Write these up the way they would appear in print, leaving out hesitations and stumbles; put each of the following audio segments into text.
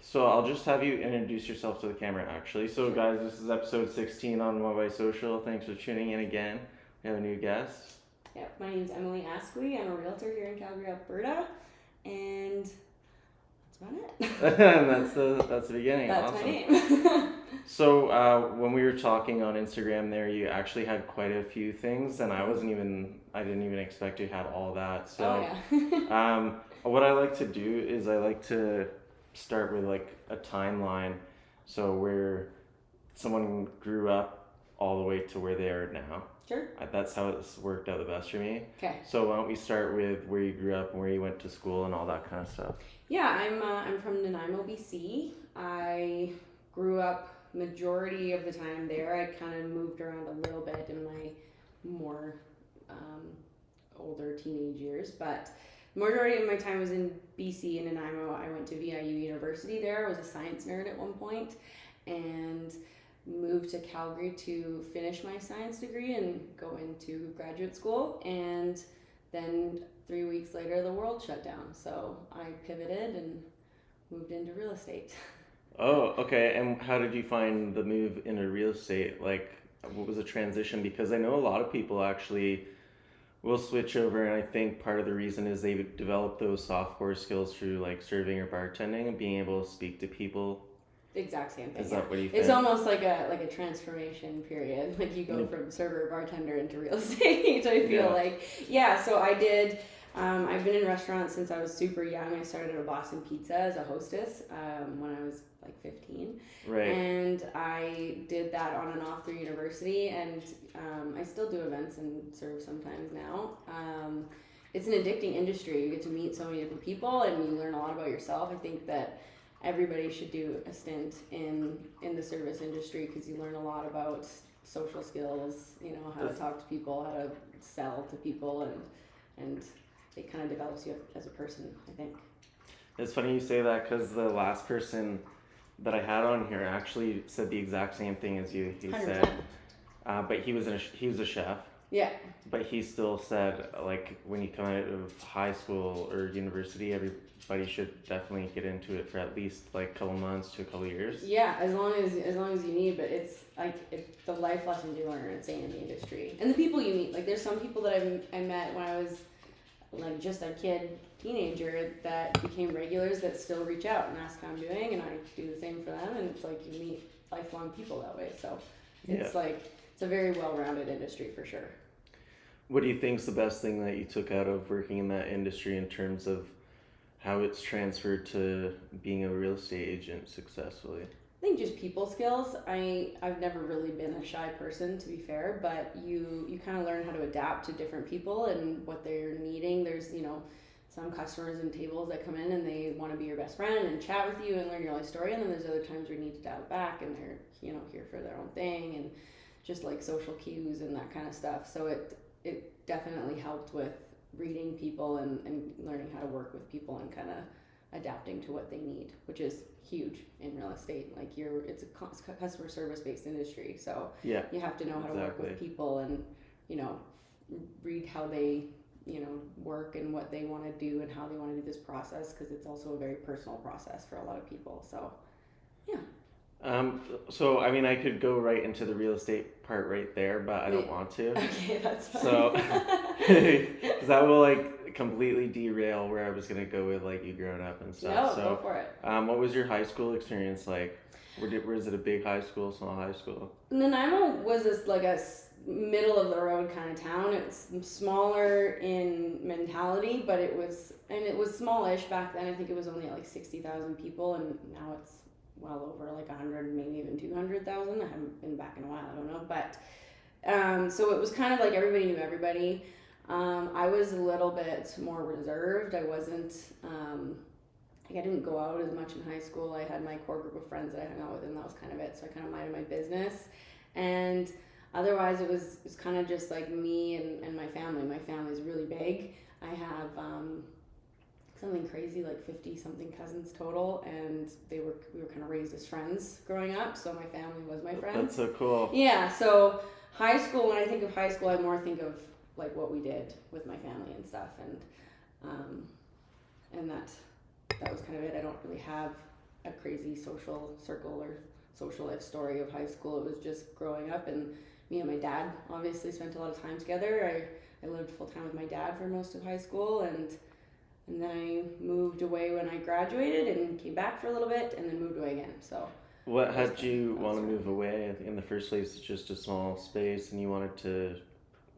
So I'll just have you introduce yourself to the camera, actually. So, guys, this is episode 16 on What by Social. Thanks for tuning in again. We have a new guest. Yep, my name's Emily Asquith. I'm a realtor here in Calgary, Alberta, and that's about it. And that's the beginning. That's awesome. my name. So when we were talking on Instagram, there you actually had quite a few things, and I didn't even expect you had all that. So, oh yeah. what I like to do is I like to start with like a timeline, so where someone grew up all the way to where they are now. Sure. That's how it's worked out the best for me. Okay. So why don't we start with where you grew up and where you went to school and all that kind of stuff. Yeah, I'm from Nanaimo, BC. I grew up majority of the time there. I kind of moved around a little bit in my more older teenage years, but majority of my time was in BC and Nanaimo. I went to VIU University there. I was a science nerd at one point, and moved to Calgary to finish my science degree and go into graduate school. And then 3 weeks later, the world shut down. So I pivoted and moved into real estate. Oh, okay. And how did you find the move into real estate? Like, what was the transition? Because I know a lot of people actually will switch over, and I think part of the reason is they develop those software skills through like serving or bartending and being able to speak to people. Exact same thing. Is that what you think? It's almost like a transformation period. Like you go from server bartender into real estate. I feel like. Yeah, so I did. I've been in restaurants since I was super young. I started at Boston Pizza as a hostess when I was like 15. Right. And I did that on and off through university, and I still do events and serve sometimes now. It's an addicting industry. You get to meet so many different people, and you learn a lot about yourself. I think that everybody should do a stint in the service industry because you learn a lot about social skills, how to talk to people, how to sell to people, and it kind of develops you as a person, I think. It's funny you say that because the last person that I had on here actually said the exact same thing as you. He 100%. Said, but he was a chef. Yeah. But he still said, like, when you come out of high school or university, everybody should definitely get into it for at least like a couple months to a couple years. Yeah, as long as you need, but it's like the life lessons you learn are insane in the industry, and the people you meet. Like, there's some people that I met when I was like just a teenager that became regulars that still reach out and ask how I'm doing, and I do the same for them, and it's like you meet lifelong people that way. So it's it's a very well-rounded industry for sure. What do you think is the best thing that you took out of working in that industry in terms of how it's transferred to being a real estate agent successfully? I think just people skills. I've never really been a shy person, to be fair, but you kind of learn how to adapt to different people and what they're needing. There's, some customers and tables that come in and they want to be your best friend and chat with you and learn your life story, and then there's other times where you need to dial it back and they're, here for their own thing and just like social cues and that kind of stuff. So it definitely helped with reading people and learning how to work with people and kind of adapting to what they need, which is huge in real estate. Like it's a customer service based industry, so you have to know how to work with people and read how they work and what they want to do and how they want to do this process, because it's also a very personal process for a lot of people. So yeah. So I mean, I could go right into the real estate part right there, but I don't want to. Okay, that's fine. So, because that will like completely derail where I was gonna go with like you growing up and stuff. No, go for it. What was your high school experience like? Was it a big high school, small high school? Nanaimo was this like a middle of the road kind of town. It's smaller in mentality, but it was smallish back then. I think it was only like 60,000 people, and now it's well over like 100, maybe even 200,000. I haven't been back in a while, I don't know. But so it was kind of like everybody knew everybody. I was a little bit more reserved. I wasn't, I didn't go out as much in high school. I had my core group of friends that I hung out with, and that was kind of it. So I kind of minded my business. And otherwise it was kind of just like me and my family. My family's really big. I have something crazy like 50 something cousins total, and we were kind of raised as friends growing up, so my family was my friends. That's so cool. Yeah, so high school, when I think of high school, I more think of like what we did with my family and stuff, and that was kind of it. I don't really have a crazy social circle or social life story of high school. It was just growing up, and me and my dad obviously spent a lot of time together. I lived full time with my dad for most of high school, and then I moved away when I graduated and came back for a little bit and then moved away again. So What had you want to move away in the first place? It's just a small space and you wanted to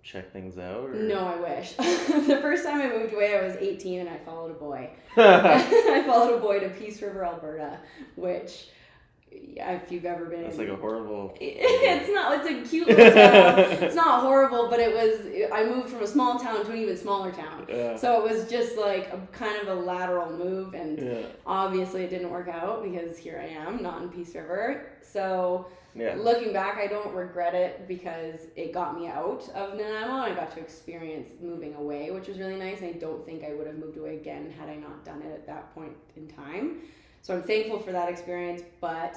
check things out? Or? No, I wish. The first time I moved away, I was 18 and I followed a boy. I followed a boy to Peace River, Alberta, which, if you've ever been... That's like a horrible... It's a cute little town. It's not horrible, but I moved from a small town to an even smaller town. Yeah. So it was just like a kind of a lateral move, and obviously it didn't work out because here I am, not in Peace River. So looking back, I don't regret it because it got me out of Nanaimo and I got to experience moving away, which was really nice. And I don't think I would have moved away again had I not done it at that point in time. So I'm thankful for that experience, but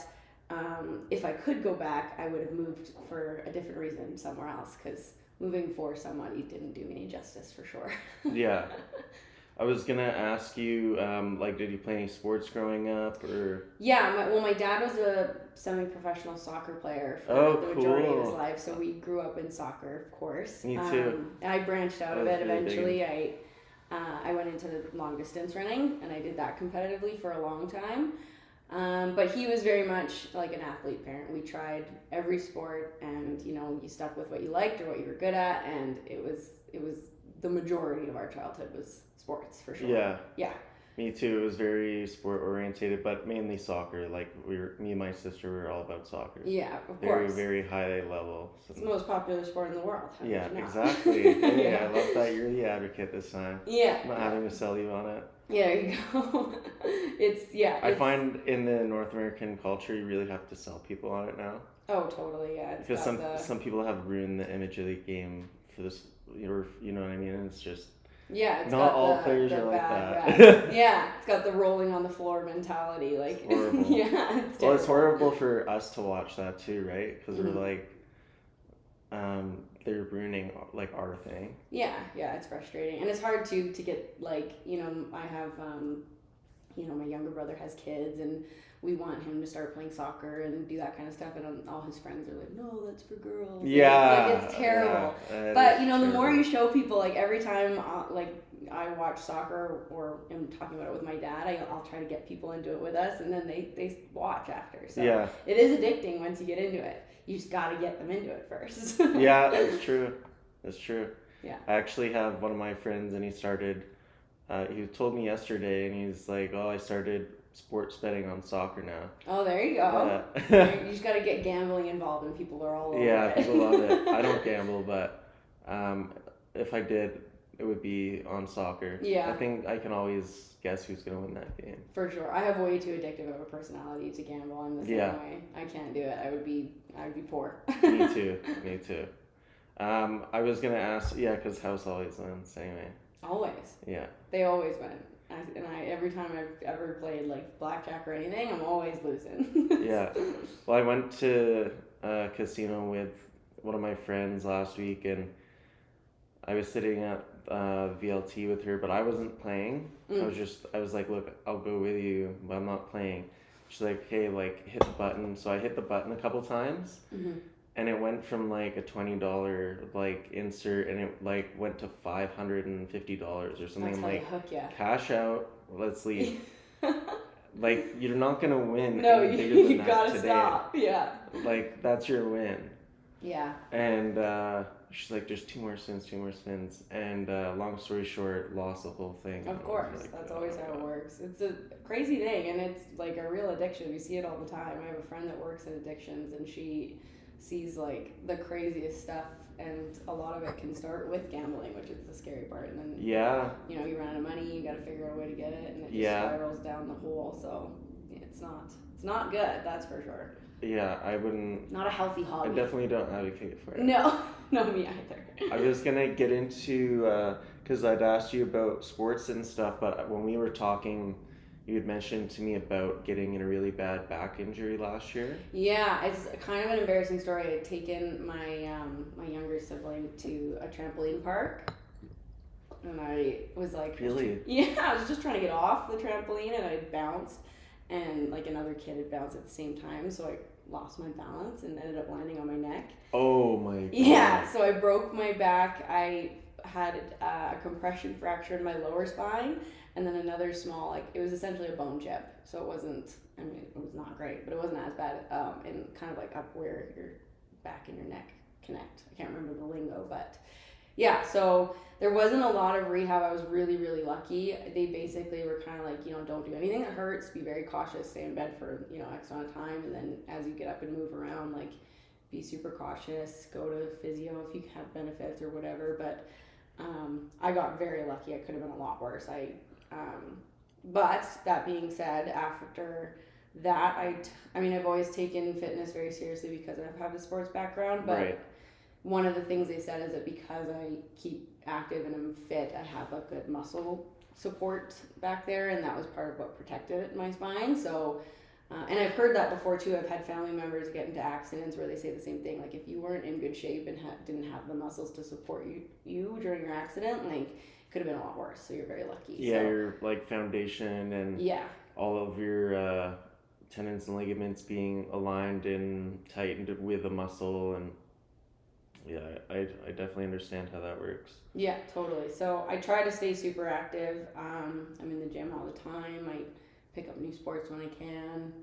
if I could go back, I would have moved for a different reason somewhere else, because moving for somebody didn't do me any justice for sure. Yeah. I was going to ask you, did you play any sports growing up? Or? Yeah, my dad was a semi-professional soccer player for the majority of his life, so we grew up in soccer, of course. Me too. I branched out a bit eventually. I went into long distance running, and I did that competitively for a long time. But he was very much like an athlete parent. We tried every sport, and you stuck with what you liked or what you were good at, and it was the majority of our childhood was sports for sure. Yeah. Me too. It was very sport orientated, but mainly soccer. Like me and my sister were all about soccer. Yeah, of very, course. Very high level. So. It's the most popular sport in the world. Yeah, exactly. I love that you're the advocate this time. Yeah. I'm not having to sell you on it. Yeah, there you go. I find in the North American culture, you really have to sell people on it now. Oh, totally. Yeah. Because some people have ruined the image of the game for this. You know what I mean? And it's just. Yeah, it's not got all the players are like bad that. Yeah, it's got the rolling on the floor mentality. Like, it's horrible. Yeah, it's terrible. Well, it's horrible for us to watch that too, right? Because we're like, they're ruining like our thing. Yeah, it's frustrating, and it's hard to get like I have my younger brother has kids, and we want him to start playing soccer and do that kind of stuff, and all his friends are like, no, that's for girls. Yeah, it's terrible. But the more you show people, like every time I watch soccer or am talking about it with my dad, I'll try to get people into it with us, and then they watch after. So it is addicting once you get into it. You just got to get them into it first. Yeah, that's true. Yeah. I actually have one of my friends, and he started. He told me yesterday, and he's like, "Oh, I started sports betting on soccer now." Oh, there you go. You just got to get gambling involved, and people are all over it. People love it. I don't gamble, but if I did, it would be on soccer. Yeah. I think I can always guess who's going to win that game. For sure. I have way too addictive of a personality to gamble. I'm the same way. I can't do it. I would be poor. Me too. I was going to ask, because house always wins anyway. Always. Yeah. They always win. Every time I've ever played like blackjack or anything, I'm always losing. Yeah. Well, I went to a casino with one of my friends last week, and I was sitting at VLT with her, but I wasn't playing. I was like, look, I'll go with you, but I'm not playing. She's like, hey, like hit the button. So I hit the button a couple times, and it went from like a $20 like insert, and it like went to $550 or something. That's how like they hook ya. Cash out, let's leave. Like you're not gonna win. No, you gotta today. stop. Yeah. Like that's your win. Yeah. And she's like, there's two more spins. And long story short, lost the whole thing. Of course. Like, that's always how it works. It's a crazy thing, and it's like a real addiction. We see it all the time. I have a friend that works in addictions, and she sees like the craziest stuff, and a lot of it can start with gambling, which is the scary part. And then you run out of money, you got to figure out a way to get it, and it just spirals down the hole. So it's not good, that's for sure. Yeah, I wouldn't. Not a healthy hobby. I definitely don't advocate for it. No, me either. I was gonna get into because I'd asked you about sports and stuff, but when we were talking, you had mentioned to me about getting in a really bad back injury last year. Yeah, it's kind of an embarrassing story. I had taken my my younger sibling to a trampoline park, and I was like, really? Yeah, I was just trying to get off the trampoline, and I bounced. and like another kid had bounced at the same time, so I lost my balance and ended up landing on my neck. Oh my god. Yeah, so I broke my back. I had a compression fracture in my lower spine, and then another small, like, it was essentially a bone chip. So it wasn't, I mean, it was not great, but it wasn't as bad. And kind of like up where your back and your neck connect. I can't remember the lingo, but yeah, so there wasn't a lot of rehab. I was really, really lucky. They basically were kind of like, don't do anything that hurts. Be very cautious. Stay in bed for, X amount of time. And then as you get up and move around, like, be super cautious. Go to physio if you have benefits or whatever. But I got very lucky. I could have been a lot worse. But that being said, after that, I've always taken fitness very seriously because I have a sports background. But right. One of the things they said is that because I keep active and I'm fit, I have a good muscle support back there, and that was part of what protected my spine. So, and I've heard that before too. I've had family members get into accidents where they say the same thing. Like, if you weren't in good shape and didn't have the muscles to support you during your accident, like, it could have been a lot worse. So you're very lucky. Yeah, so, your like foundation and all of your tendons and ligaments being aligned and tightened with the muscle, and yeah, I definitely understand how that works. Yeah, totally. So I try to stay super active. I'm in the gym all the time. I pick up new sports when I can.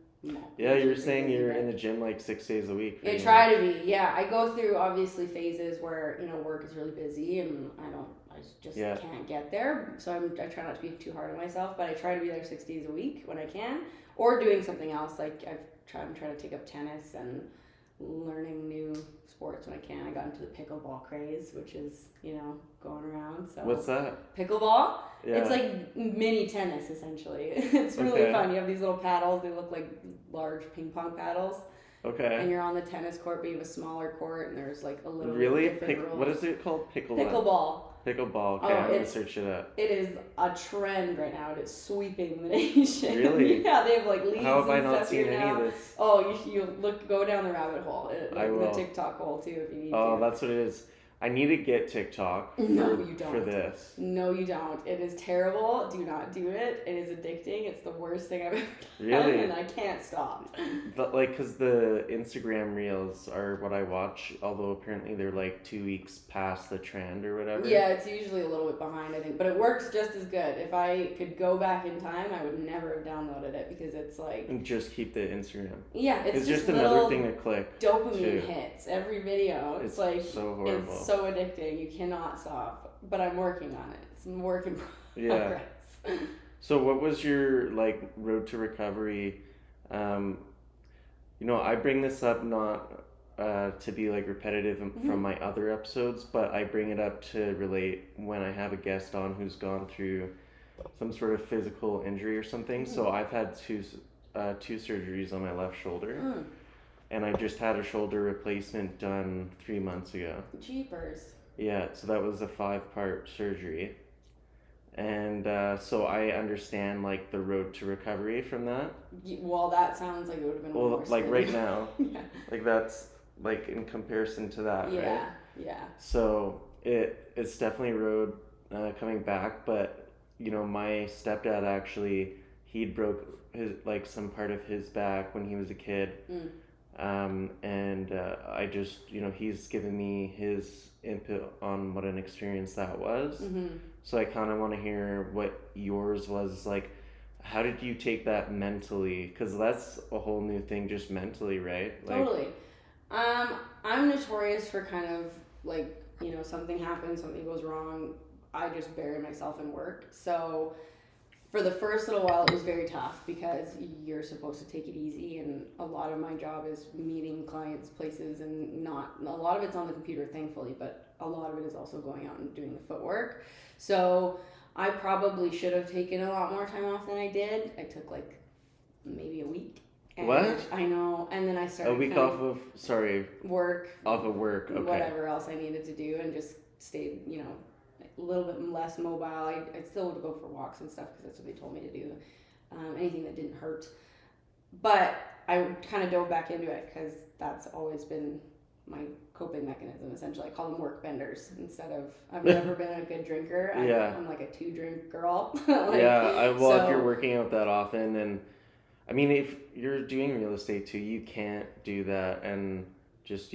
Yeah, you're saying you're in the gym like 6 days a week. I try to be. Yeah, I go through obviously phases where work is really busy and I just can't get there. So I try not to be too hard on myself, but I try to be there 6 days a week when I can, or doing something else. Like I'm trying to take up tennis and learning new sports when I can. I got into the pickleball craze, which is going around. So what's that? Pickleball? Yeah. It's like mini tennis essentially. It's really fun. You have these little paddles. They look like large ping pong paddles. Okay. And you're on the tennis court, but you have a smaller court, and there's like a little different rules. What is it called? Pickleball. Pickleball. Okay, I'm gonna search it up. It is a trend right now. It is sweeping the nation. Really? Yeah, they have like leagues. How have I and not stuff seen here any now. of this? Oh, you go down the rabbit hole. I will. The TikTok hole too, if you need to. Oh, that's what it is. I need to get TikTok. No, you don't. For this. No, you don't. It is terrible. Do not do it. It is addicting. It's the worst thing I've ever done. Really? And I can't stop. But because the Instagram reels are what I watch, although apparently they're like 2 weeks past the trend or whatever. Yeah, it's usually a little bit behind, I think. But it works just as good. If I could go back in time, I would never have downloaded it because it's like... And just keep the Instagram. Yeah, it's just another thing to click. Dopamine hits every video. It's like... so horrible. It's so addicting. You cannot stop. But I'm working on it. It's a work in progress. Yeah. So what was your like road to recovery? I bring this up not to be like repetitive from my other episodes, but I bring it up to relate when I have a guest on who's gone through some sort of physical injury or something. So I've had two surgeries on my left shoulder, and I just had a shoulder replacement done 3 months ago. Jeepers. Yeah, so that was a 5-part surgery. And so I understand like the road to recovery from that. Well, that sounds like it would have been worse. Like right now, yeah. Like that's like in comparison to that, right? Yeah. So it's definitely a road coming back, but my stepdad actually he broke his like some part of his back when he was a kid. And I just he's given me his input on what an experience that was. So I kind of want to hear what yours was like. How did you take that mentally? Because that's a whole new thing, just mentally, right? Like, totally. I'm notorious for kind of like something happens, something goes wrong, I just bury myself in work. So for the first little while, it was very tough because you're supposed to take it easy, and a lot of my job is meeting clients, places, and not a lot of it's on the computer, thankfully, but a lot of it is also going out and doing the footwork. So I probably should have taken a lot more time off than I did. I took like maybe a week. And what? I know, and then I started a week off of work. Off of work, okay. Whatever else I needed to do, and just stayed, a little bit less mobile. I still would go for walks and stuff because that's what they told me to do. Anything that didn't hurt. But I kind of dove back into it because that's always been my coping mechanism, essentially. I call them work benders instead of... I've never been a good drinker. I'm like a 2-drink girl. If you're working out that often, and I mean, if you're doing real estate too, you can't do that and just,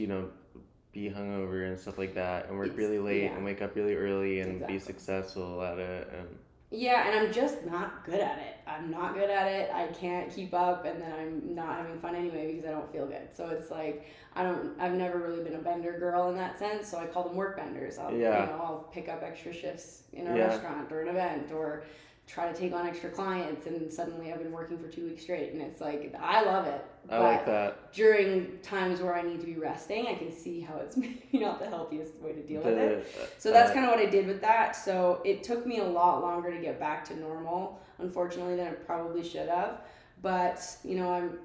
be hungover and stuff like that and work really late Yeah, and wake up really early and be exactly. successful at it. And Yeah, and I'm just not good at it. I'm not good at it. I can't keep up, and then I'm not having fun anyway because I don't feel good. So it's like I've never really been a bender girl in that sense. So I call them work benders. yeah, I'll pick up extra shifts in a yeah, restaurant or an event, or try to take on extra clients, and suddenly I've been working for 2 weeks straight, and it's like I love it. I like But that. during times where I need to be resting, I can see how it's maybe not the healthiest way to deal with The it. So that's kind of what I did with that. So it took me a lot longer to get back to normal, unfortunately, than it probably should have. But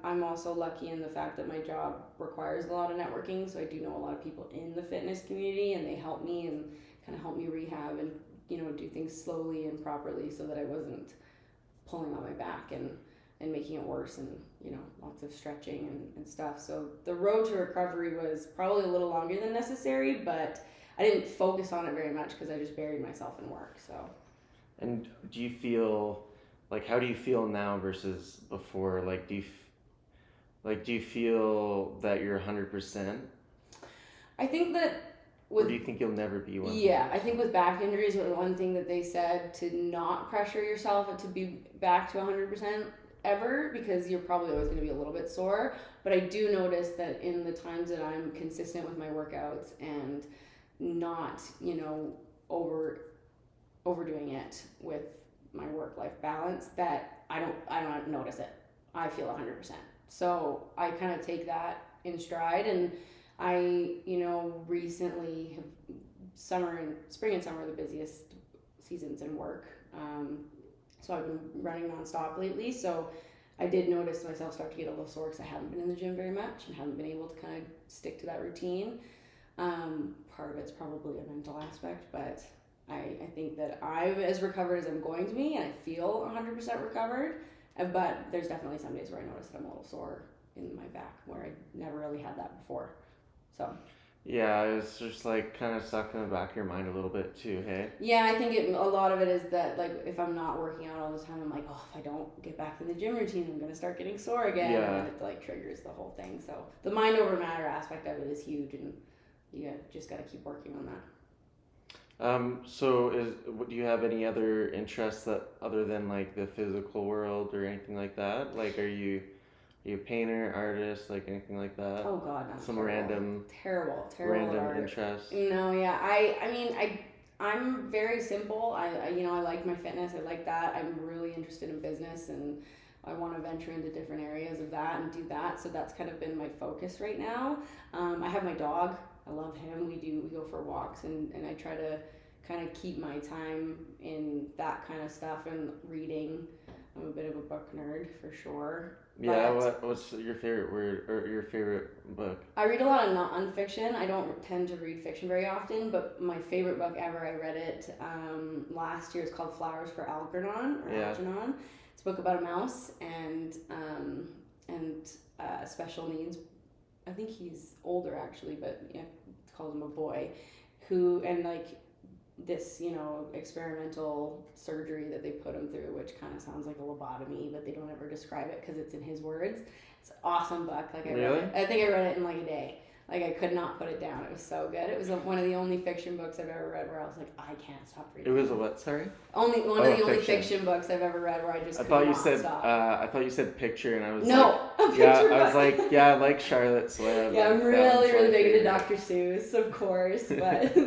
I'm also lucky in the fact that my job requires a lot of networking. So I do know a lot of people in the fitness community, and they help me and kind of help me rehab and do things slowly and properly so that I wasn't pulling on my back and making it worse, and lots of stretching and stuff. So the road to recovery was probably a little longer than necessary, but I didn't focus on it very much because I just buried myself in work. So And do you feel how do you feel now versus before? Do you feel that you're 100%? I think that Or with do you think you'll never be 100%? yeah, I think with back injuries, one thing that they said to not pressure yourself to be back to 100% ever, because you're probably always going to be a little bit sore. But I do notice that in the times that I'm consistent with my workouts and not, over overdoing it with my work life balance, that I don't notice it. I feel 100%. So I kind of take that in stride, and I recently have spring and summer are the busiest seasons in work. So I've been running nonstop lately. So I did notice myself start to get a little sore because I haven't been in the gym very much and haven't been able to kind of stick to that routine. Part of it's probably a mental aspect, but I think that I'm as recovered as I'm going to be, and I feel 100% recovered. But there's definitely some days where I notice that I'm a little sore in my back where I never really had that before. So Yeah, it's just kind of stuck in the back of your mind a little bit too, hey? yeah, I think a lot of it is that, like, if I'm not working out all the time, I'm like, oh, if I don't get back in the gym routine, I'm gonna start getting sore again, and Yeah. then it like triggers the whole thing. So the mind over matter aspect of it is huge, and just got to keep working on that. So do you have any other interests that other than the physical world or anything like that? Are you a painter, artist, anything like that? Oh God, no, Some terrible, terrible, terrible at random art. interest? No, yeah, I mean, I'm very simple. I like my fitness. I like that. I'm really interested in business, and I want to venture into different areas of that and do that. So that's kind of been my focus right now. I have my dog. I love him. We go for walks, and I try to kind of keep my time in that kind of stuff and reading. I'm a bit of a book nerd for sure. Yeah, But what's your favorite word or your favorite book? I read a lot of nonfiction. I don't tend to read fiction very often, but my favorite book ever, I read it last year. It's called Flowers for Algernon or Yeah. Algernon. It's a book about a mouse and special needs. I think he's older actually, but yeah, calls him a boy, who and like this experimental surgery that they put him through, which kind of sounds like a lobotomy, but they don't ever describe it because it's in his words. It's an awesome book. Like I read Really? it. I think I read it in like a day. Like I could not put it down. It was so good. It was one of the only fiction books I've ever read where I was like, I can't stop It reading. was a what? Sorry. Only one Oh, of the only fiction. fiction books I've ever read where I just I could thought you not said stop. I thought you said picture, and I was No, a picture yeah, I book. was like, yeah, I like Charlotte's Web. Yeah, I'm that really, one's really my big into favorite. Dr. Seuss, of course, but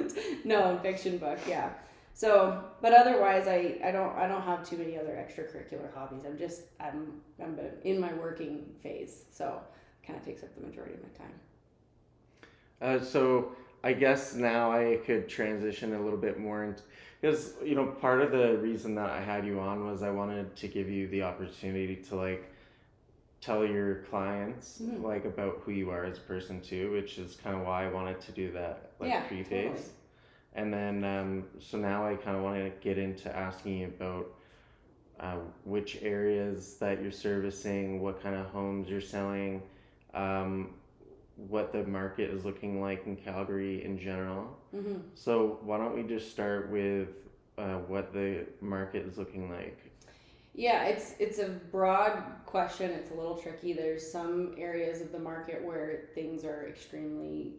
no, fiction book, yeah. So, but otherwise, I don't have too many other extracurricular hobbies. I'm in my working phase, so kind of takes up the majority of my time. So I guess now I could transition a little bit more into because part of the reason that I had you on was I wanted to give you the opportunity to tell your clients Mhm. about who you are as a person too, which is kind of why I wanted to do that Yeah, pre-phase. totally. And then so now I kind of want to get into asking you about which areas that you're servicing, what kind of homes you're selling, um, what the market is looking like in Calgary in general. Mm-hmm. So why don't we just start with what the market is looking like? Yeah, it's a broad question. It's a little tricky. There's some areas of the market where things are extremely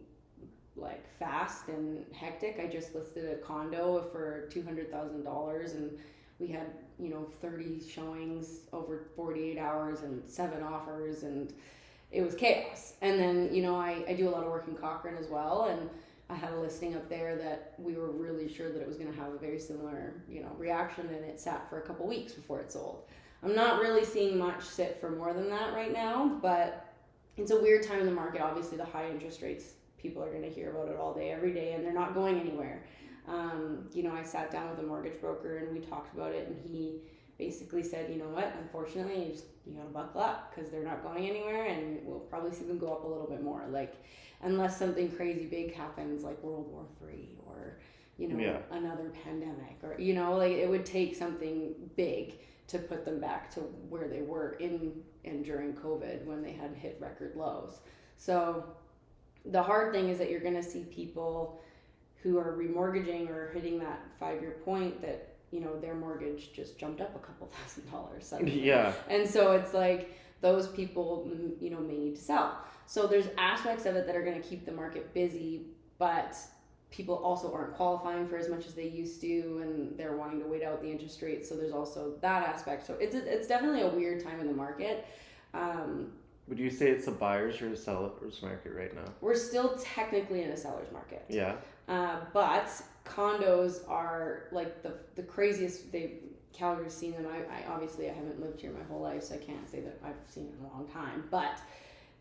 like fast and hectic. I just listed a condo for $200,000, and we had 30 showings over 48 hours and 7 offers, and it was chaos. And then I do a lot of work in Cochrane as well, and I had a listing up there that we were really sure that it was going to have a very similar reaction, and it sat for a couple weeks before it sold. I'm not really seeing much sit for more than that right now, but it's a weird time in the market. Obviously, the high interest rates, people are going to hear about it all day, every day, and they're not going anywhere. I sat down with a mortgage broker and we talked about it, and he basically said, you know what, unfortunately, you gotta buckle up because they're not going anywhere, and we'll probably see them go up a little bit more. Like, unless something crazy big happens, like World War III or another pandemic, or like it would take something big to put them back to where they were in and during COVID when they had hit record lows. So the hard thing is that you're going to see people who are remortgaging or hitting that 5-year point that their mortgage just jumped up a couple $1,000 suddenly. Yeah. And so it's like those people may need to sell. So there's aspects of it that are going to keep the market busy, but people also aren't qualifying for as much as they used to, and they're wanting to wait out the interest rates. So there's also that aspect. So it's definitely a weird time in the market. Would you say it's a buyer's or a seller's market right now? We're still technically in a seller's market. Yeah. But condos are like the craziest. Calgary's seen them. I obviously I haven't lived here my whole life, so I can't say that I've seen it in a long time. But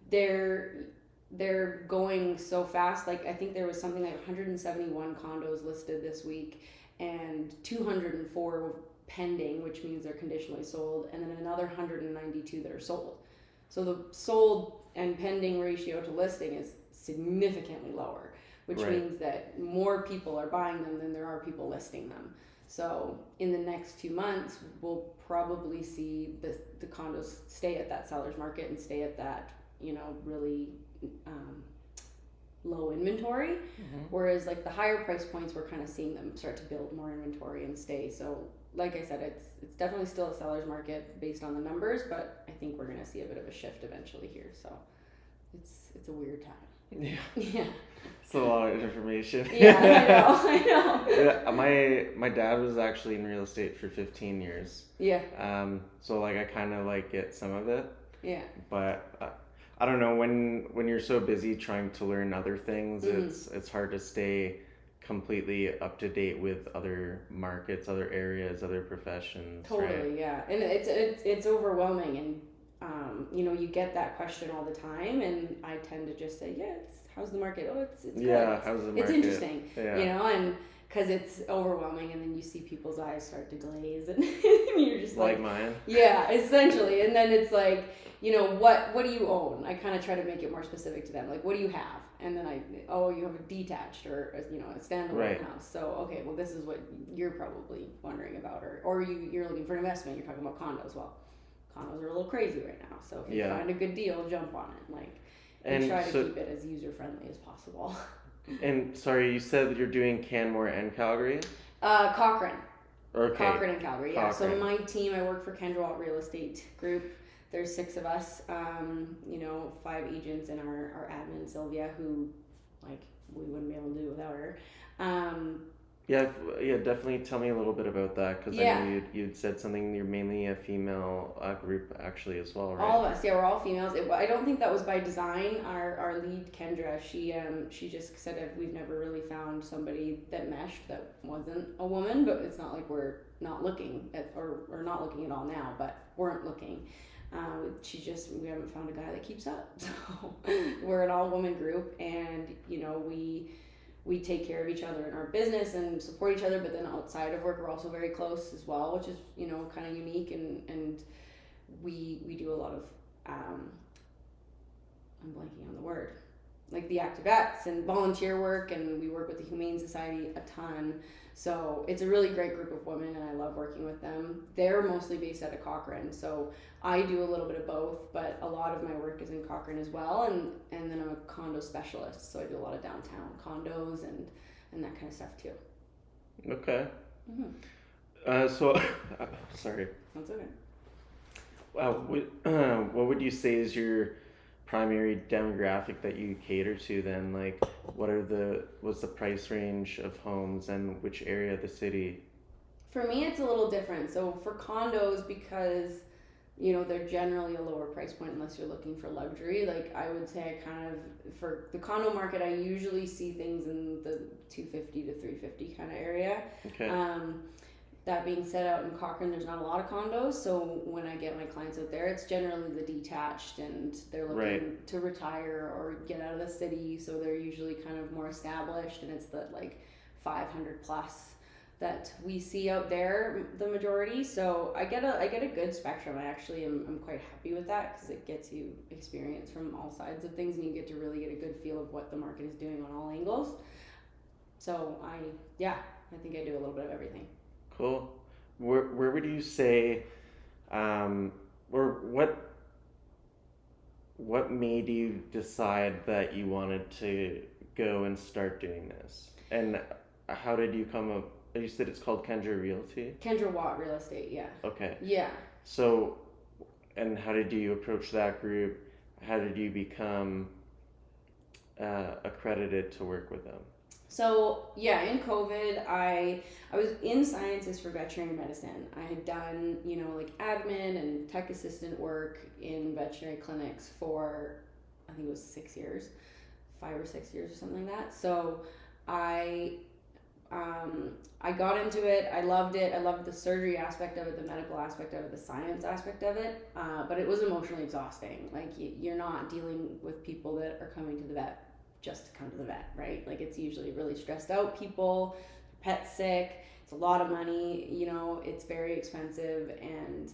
they're going so fast. Like, I think there was something like 171 condos listed this week, and 204 were pending, which means they're conditionally sold, and then another 192 that are sold. So the sold and pending ratio to listing is significantly lower, which means that more people are buying them than there are people listing them. So in the next 2 months, we'll probably see the condos stay at that seller's market and stay at that, really low inventory. Mm-hmm. Whereas like the higher price points, we're kind of seeing them start to build more inventory and stay. So like I said, it's definitely still a seller's market based on the numbers, but I think we're going to see a bit of a shift eventually here. So it's a weird time. Yeah. Yeah. It's a lot of information. Yeah, I know. Yeah, my dad was actually in real estate for 15 years. Yeah. So like I kind of like get some of it. Yeah. But I don't know, when you're so busy trying to learn other things, it's hard to stay completely up to date with other markets, other areas, other professions. Totally, right? Yeah. And it's overwhelming, and you get that question all the time, and I tend to just say, how's the market? Oh, it's good. Yeah, how's the market? It's interesting, yeah. And because it's overwhelming, and then you see people's eyes start to glaze, and you're just like mine. Yeah, essentially. And then it's like, what do you own? I kind of try to make it more specific to them. Like, what do you have? And then you have a detached or a standalone house. So okay, well, this is what you're probably wondering about, or you're looking for an investment. You're talking about condos. Well, condos are a little crazy right now. So if you find a good deal, jump on it. And try to keep it as user friendly as possible. And sorry, you said that you're doing Canmore and Calgary? Cochrane. Okay. Cochrane and Calgary, yeah. Cochrane. So my team, I work for Kendrawalt Real Estate Group. There's 6 of us, 5 agents, and our admin, Sylvia, who, we wouldn't be able to do without her. Yeah, definitely tell me a little bit about that, because I know you'd said something, you're mainly a female group actually as well, right? All of us, we're all females. I don't think that was by design. Our lead, Kendra, she just said that we've never really found somebody that meshed that wasn't a woman, but it's not like we're not looking at, or not looking at all now, but weren't looking. We haven't found a guy that keeps up. So we're an all-woman group, and we take care of each other in our business and support each other, but then outside of work we're also very close as well, which is kind of unique, and we do a lot of I'm blanking on the word, like the active vets and volunteer work, and we work with the Humane Society a ton. So it's a really great group of women, and I love working with them. They're mostly based out of Cochrane, so I do a little bit of both, but a lot of my work is in Cochrane as well, and then I'm a condo specialist, so I do a lot of downtown condos and that kind of stuff too. Okay. Mm-hmm. So, sorry. That's okay. what would you say is your primary demographic that you cater to then? Like, what's the price range of homes and which area of the city? For me, it's a little different. So for condos, because they're generally a lower price point unless you're looking for luxury. Like I would say, I kind of for the condo market, I usually see things in the 250 to 350 kind of area. Okay. That being said, out in Cochrane, there's not a lot of condos. So when I get my clients out there, it's generally the detached, and they're looking Right. to retire or get out of the city. So they're usually kind of more established, and it's the like 500 plus that we see out there, the majority. So I get a good spectrum. I'm quite happy with that because it gets you experience from all sides of things, and you get to really get a good feel of what the market is doing on all angles. So I think I do a little bit of everything. Cool. Where would you say, or what made you decide that you wanted to go and start doing this? And how did you come up? You said it's called Kendra Realty. Kendra Watt Real Estate, yeah. Okay. Yeah. So, and how did you approach that group? How did you become accredited to work with them? So yeah, in COVID, I was in sciences for veterinary medicine. I had done like admin and tech assistant work in veterinary clinics for I think it was 6 years, 5 or 6 years or something like that. So I I got into it. I loved it. I loved the surgery aspect of it, the medical aspect of it, the science aspect of it. But it was emotionally exhausting. Like you're not dealing with people that are coming to the vet just to come to the vet, right? Like it's usually really stressed out people, pets sick. It's a lot of money. It's very expensive, and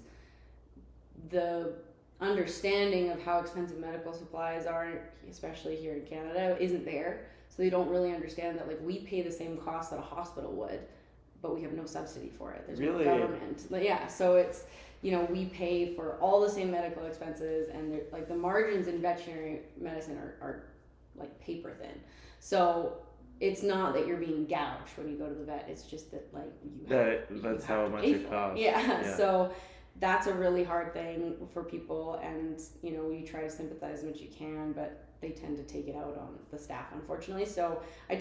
the understanding of how expensive medical supplies are, especially here in Canada, isn't there. So they don't really understand that like we pay the same cost that a hospital would, but we have no subsidy for it. There's Really? no government. But yeah, so it's we pay for all the same medical expenses, and like the margins in veterinary medicine are like paper thin. So it's not that you're being gouged when you go to the vet. It's just that like that's how much it costs. Yeah. So that's a really hard thing for people, and you try to sympathize as much as you can, but they tend to take it out on the staff, unfortunately. So I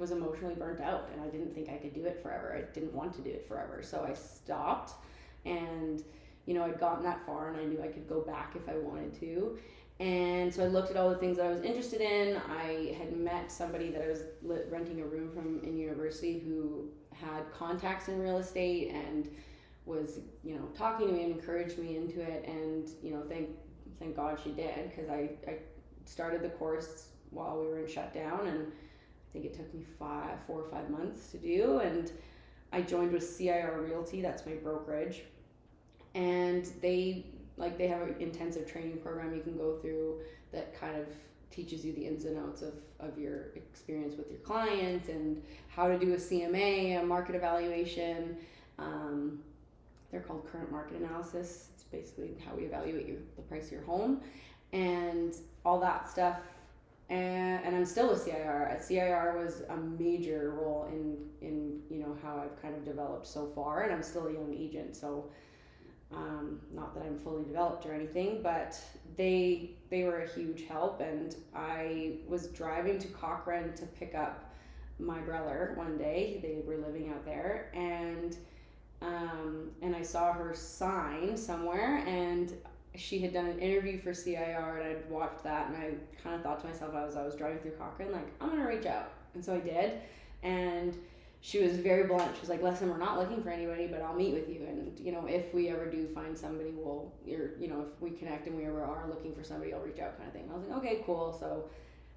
was emotionally burnt out, and I didn't think I could do it forever. I didn't want to do it forever, so I stopped. And I'd gotten that far, and I knew I could go back if I wanted to. And so I looked at all the things that I was interested in. I had met somebody that I was renting a room from in university who had contacts in real estate and was talking to me and encouraged me into it. And thank God she did, because I started the course while we were in shutdown, and I think it took me 4 or 5 months to do. And I joined with CIR Realty, that's my brokerage, and they have an intensive training program you can go through that kind of teaches you the ins and outs of your experience with your client and how to do a CMA, a market evaluation. They're called current market analysis. It's basically how we evaluate the price of your home and all that stuff. And I'm still with CIR. CIR was a major role in how I've kind of developed so far, and I'm still a young agent, so not that I'm fully developed or anything, but they were a huge help. And I was driving to Cochrane to pick up my brother one day. They were living out there, and I saw her sign somewhere, and she had done an interview for CIR, and I'd watched that, and I kind of thought to myself as I was driving through Cochrane, like, I'm gonna reach out. And so I did, and she was very blunt. She was like, listen, we're not looking for anybody, but I'll meet with you, and if we ever do find somebody, if we connect and we ever are looking for somebody, I'll reach out, kind of thing. And I was like, okay, cool. So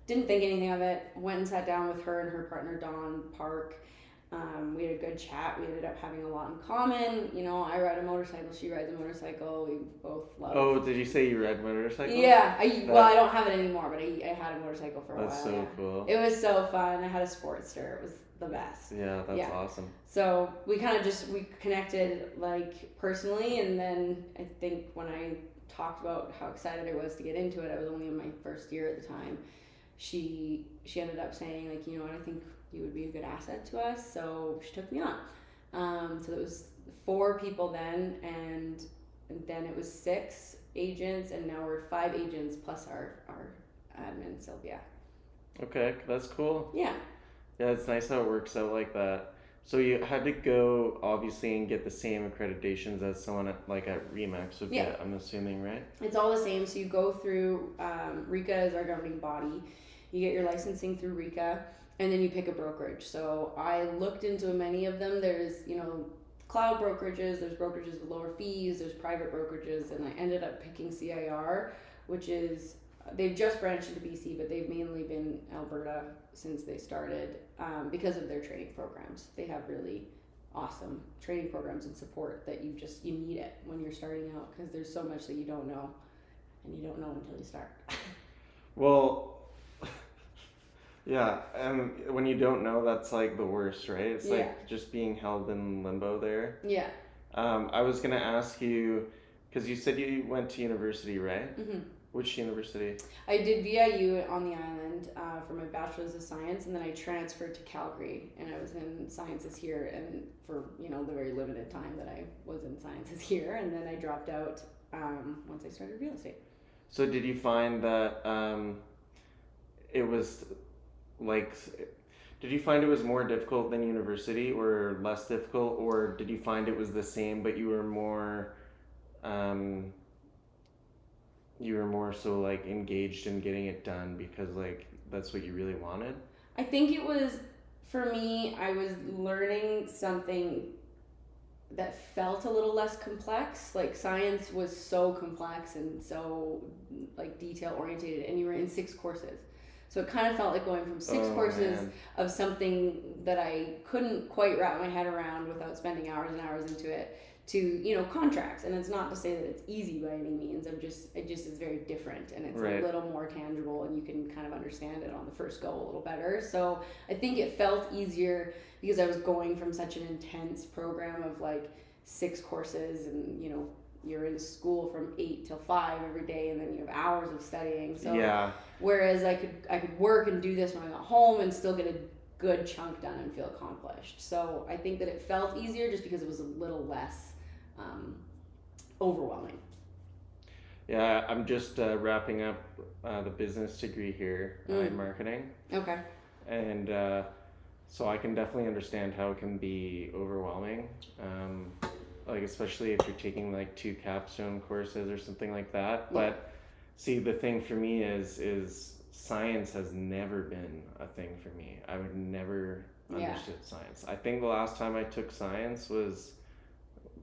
didn't think anything of it. Went and sat down with her and her partner Dawn Park. We had a good chat. We ended up having a lot in common. I ride a motorcycle. She rides a motorcycle. We both love. Oh, did you say you ride motorcycles? Yeah. I don't have it anymore, but I had a motorcycle for a while. That's so cool. It was so fun. I had a Sportster. It was the best. Yeah, that's awesome. So we kind of we connected like personally, and then I think when I talked about how excited I was to get into it, I was only in my first year at the time. She ended up saying like, I think you would be a good asset to us, so she took me on. So it was 4 people then, and and then it was 6 agents, and now we're 5 agents plus our admin Sylvia. Okay, that's cool. Yeah. Yeah, it's nice how it works out like that. So you had to go obviously and get the same accreditations as someone at, like at Remax would Yeah. get, I'm assuming, right? It's all the same. So you go through RICA is our governing body. You get your licensing through RICA, and then you pick a brokerage. So I looked into many of them. There's, cloud brokerages, there's brokerages with lower fees, there's private brokerages, and I ended up picking CIR, which is, they've just branched into BC, but they've mainly been Alberta since they started because of their training programs. They have really awesome training programs and support that you need it when you're starting out, because there's so much that you don't know, and you don't know until you start. Well, yeah, and when you don't know, that's like the worst, right? It's like just being held in limbo there. Yeah. I was gonna ask you, because you said you went to university, right? Mm-hmm. Which university? I did VIU on the island for my bachelor's of science, and then I transferred to Calgary, and I was in sciences here, and for the very limited time that I was in sciences here, and then I dropped out once I started real estate. So did you find that it was like, did you find it was more difficult than university, or less difficult, or did you find it was the same but you were more so like engaged in getting it done because like that's what you really wanted? I think it was, for me, I was learning something that felt a little less complex. Like science was so complex and so like detail oriented, and you were in 6 courses. So it kind of felt like going from 6 courses of something that I couldn't quite wrap my head around without spending hours and hours into it, to contracts. And it's not to say that it's easy by any means. It just is very different, and it's a little more tangible, and you can kind of understand it on the first go a little better. So I think it felt easier because I was going from such an intense program of like 6 courses, and you're in school from 8 till 5 every day, and then you have hours of studying. So whereas I could work and do this when I got home and still get a good chunk done and feel accomplished. So I think that it felt easier just because it was a little less overwhelming. Yeah, I'm just wrapping up the business degree here in marketing. Okay. And so I can definitely understand how it can be overwhelming. Like especially if you're taking like 2 capstone courses or something like that. Yeah. But see, the thing for me is science has never been a thing for me. I would never understood science. I think the last time I took science was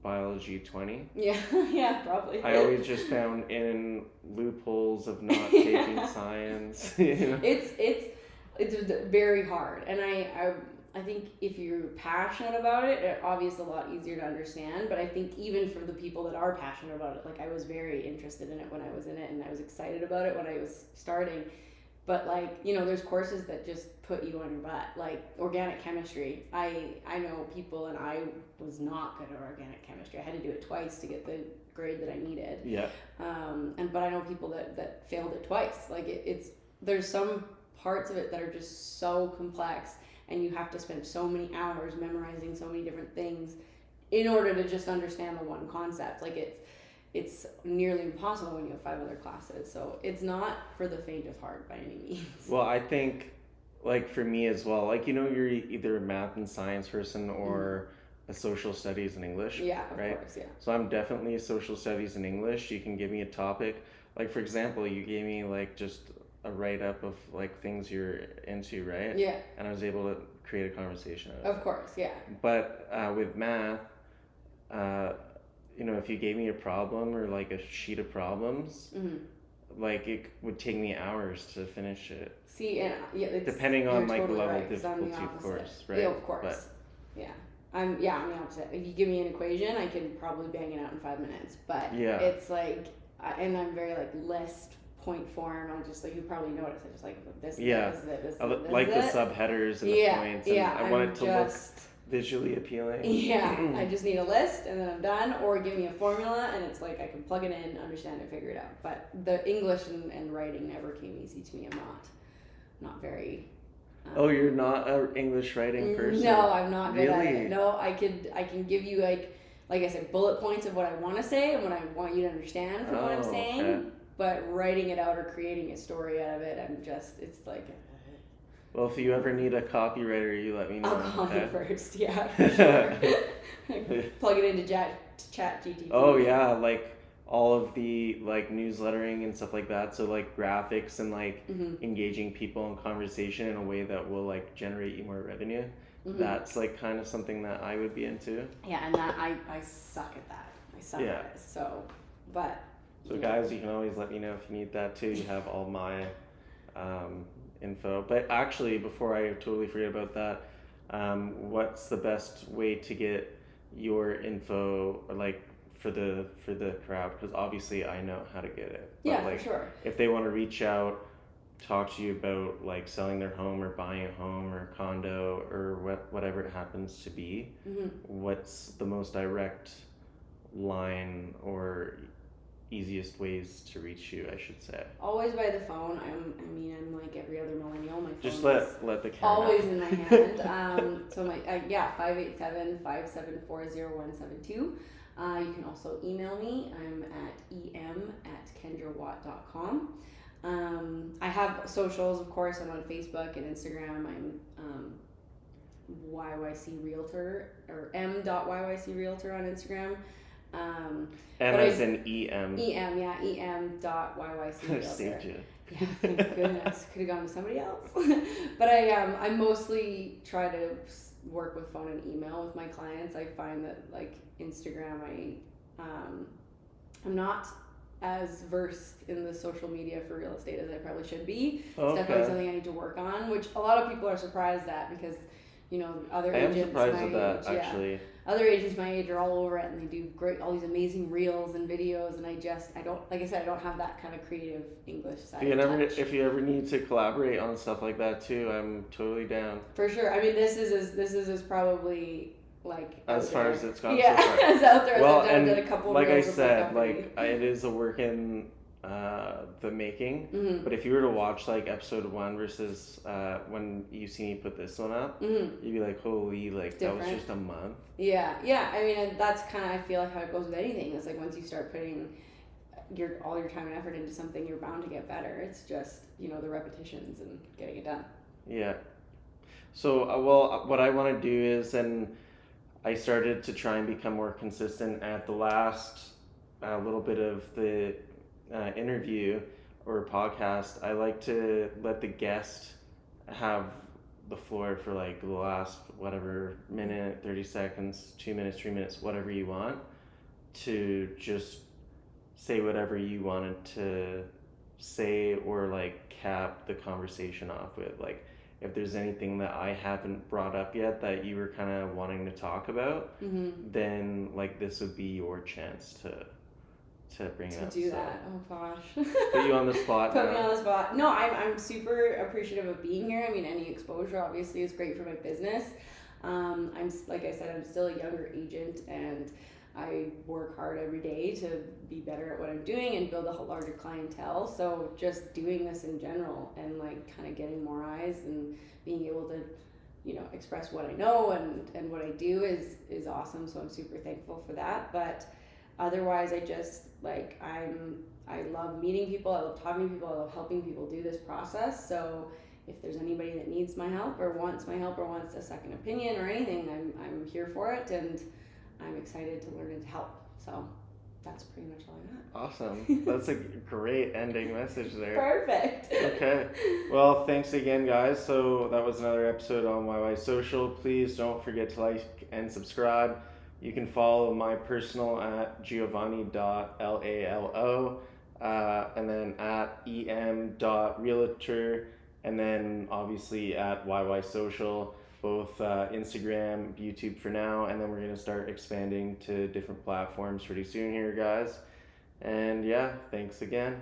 biology 20. Yeah, probably. I always just found in loopholes of not taking science. It's very hard, and I think if you're passionate about it, it's obviously a lot easier to understand. But I think even for the people that are passionate about it, like I was very interested in it when I was in it, and I was excited about it when I was starting. But like, there's courses that just put you on your butt, like organic chemistry. I know people, and I was not good at organic chemistry. I had to do it twice to get the grade that I needed. Yeah. But I know people that failed it twice. Like there's some parts of it that are just so complex, and you have to spend so many hours memorizing so many different things in order to just understand the one concept. Like it's nearly impossible when you have 5 other classes. So it's not for the faint of heart by any means. Well, I think like for me as well, like you're either a math and science person or a social studies and English. Yeah, of right? course, yeah. So I'm definitely a social studies and English. You can give me a topic. Like for example, you gave me like just a write-up of like things you're into, right? Yeah. And I was able to create a conversation out of it. Of course, yeah. But with math, if you gave me a problem or like a sheet of problems, like it would take me hours to finish it. See, and depending on like totally the level right, of difficulty, of course, right? Yeah, of course. I'm the opposite. If you give me an equation, I can probably bang it out in 5 minutes. But it's like, and I'm very like list point form. I just like, you probably notice. I just like this. Yeah. This I like the subheaders and the points. And I want it to look visually appealing. Yeah, I just need a list and then I'm done, or give me a formula and it's like I can plug it in, understand it, figure it out. But the English and writing never came easy to me. I'm not very. You're not an English writing person? No, I'm not good at Really? it. No, I can give you like like I said, bullet points of what I want to say and what I want you to understand from what I'm saying. Okay. But writing it out or creating a story out of it, it's like. Well, if you ever need a copywriter, you let me know. I'll call okay? you first, yeah, for sure. Plug it into chat GTP. Oh yeah, like all of the like newslettering and stuff like that. So like graphics and like engaging people in conversation in a way that will like generate you more revenue. That's like kind of something that I would be into. Yeah, and that I suck at that. I suck at it. So guys, you can always let me know if you need that too. You have all my info. But actually, before I totally forget about that, what's the best way to get your info, like for the crowd? Because obviously I know how to get it. But yeah, like, for sure. if they want to reach out, talk to you about like selling their home or buying a home or a condo or whatever it happens to be, what's the most direct line or easiest ways to reach you, I should say? Always by the phone. I'm like every other millennial. My phone Just is let the camera always in my hand. So my 587-574-0172. You can also email me. I'm at em@kendrawatt.com. I have socials, of course. I'm on Facebook and Instagram. I'm YYC Realtor or m.yyc Realtor on Instagram. M as in EM. EM, yeah, em.yyc Realtor. Saved you. Yeah, thank goodness. Could have gone to somebody else. But I mostly try to work with phone and email with my clients. I find that like Instagram, I'm not as versed in the social media for real estate as I probably should be. It's definitely something I need to work on, which a lot of people are surprised at because, other agents I am surprised at that, actually. Other agents my age are all over it and they do all these amazing reels and videos, and I don't, like I said, I don't have that kind of creative English side. If you ever need to collaborate on stuff like that too, I'm totally down. For sure. I mean, this is probably like as far as it's gone. Yeah, so far. as out there. Well, I've done a couple. Like I reels said, it is a work in the making. But if you were to watch like episode 1 versus when you see me put this one up, you'd be like, holy, like that was just a month. Yeah. I mean, and that's kind of, I feel like how it goes with anything. It's like once you start putting all your time and effort into something, you're bound to get better. It's just the repetitions and getting it done. Yeah. So what I want to do is, and I started to try and become more consistent at the last little bit of the interview or podcast. I like to let the guest have the floor for like the last whatever minute, 30 seconds, 2 minutes, 3 minutes, whatever you want, to just say whatever you wanted to say or like cap the conversation off with. Like if there's anything that I haven't brought up yet that you were kind of wanting to talk about, then like this would be your chance to bring it up. To do that. Oh gosh. Put you on the spot. Put me on the spot. No, I'm super appreciative of being here. I mean, any exposure obviously is great for my business. Like I said, I'm still a younger agent and I work hard every day to be better at what I'm doing and build a larger clientele. So just doing this in general and like kind of getting more eyes and being able to, express what I know and what I do is awesome. So I'm super thankful for that. But otherwise, I just I love meeting people. I love talking to people. I love helping people do this process. So if there's anybody that needs my help or wants my help or wants a second opinion or anything, I'm here for it, and I'm excited to learn and to help. So that's pretty much all I got. Awesome. That's a great ending message there. Perfect. Okay. Well, thanks again, guys. So that was another episode on YY Social. Please don't forget to like and subscribe. You can follow my personal at giovanni.lalo, and then at em.realtor, and then obviously at YY Social, both Instagram, YouTube for now, and then we're going to start expanding to different platforms pretty soon here, guys. And yeah, thanks again.